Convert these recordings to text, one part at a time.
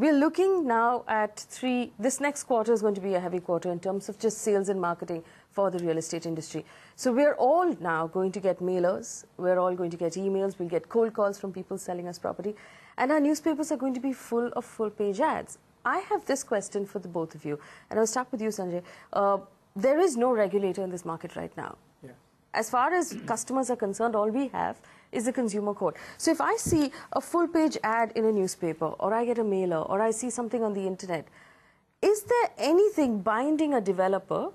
we're looking now at this next quarter is going to be a heavy quarter in terms of just sales and marketing for the real estate industry. So we're all now going to get mailers, we're all going to get emails, we'll get cold calls from people selling us property, and our newspapers are going to be full of full-page ads. I have this question for the both of you, and I'll start with you, Sanjay. There is no regulator in this market right now. Yeah. As far as customers are concerned, all we have is the consumer code. So if I see a full-page ad in a newspaper, or I get a mailer, or I see something on the internet, is there anything binding a developer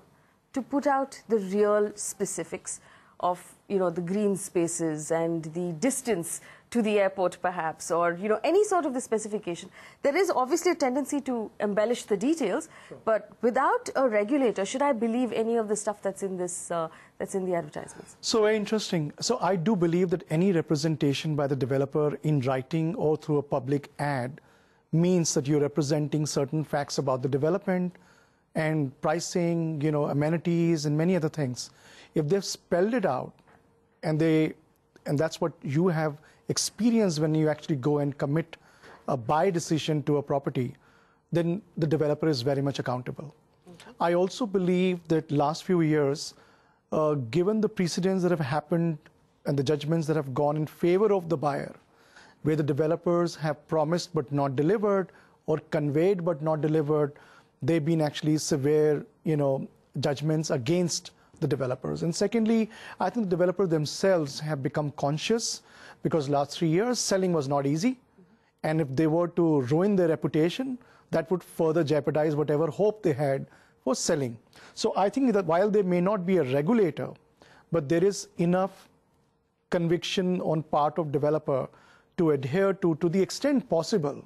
to put out the real specifics of, the green spaces and the distance to the airport perhaps, or, any sort of the specification? There is obviously a tendency to embellish the details, sure. But without a regulator, should I believe any of the stuff that's in this, that's in the advertisements? So very interesting. So I do believe that any representation by the developer in writing or through a public ad means that you're representing certain facts about the development and pricing, amenities and many other things. If they've spelled it out and that's what you have experienced when you actually go and commit a buy decision to a property, then the developer is very much accountable. Okay. I also believe that last few years, given the precedents that have happened and the judgments that have gone in favor of the buyer, where the developers have promised but not delivered or conveyed but not delivered, they've been actually severe, judgments against the developers. And secondly, I think the developers themselves have become conscious, because last 3 years selling was not easy. And if they were to ruin their reputation, that would further jeopardize whatever hope they had for selling. So I think that while there may not be a regulator, but there is enough conviction on part of developer to adhere to the extent possible.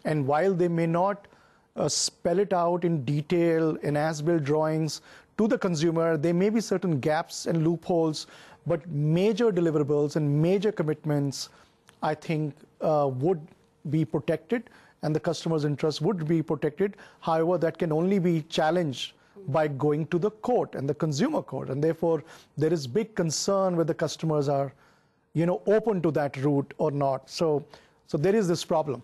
And while they may not spell it out in detail in as-built drawings to the consumer, there may be certain gaps and loopholes, but major deliverables and major commitments, I think, would be protected and the customer's interest would be protected. However, that can only be challenged by going to the court and the consumer court. And therefore, there is big concern whether customers are, open to that route or not. So there is this problem.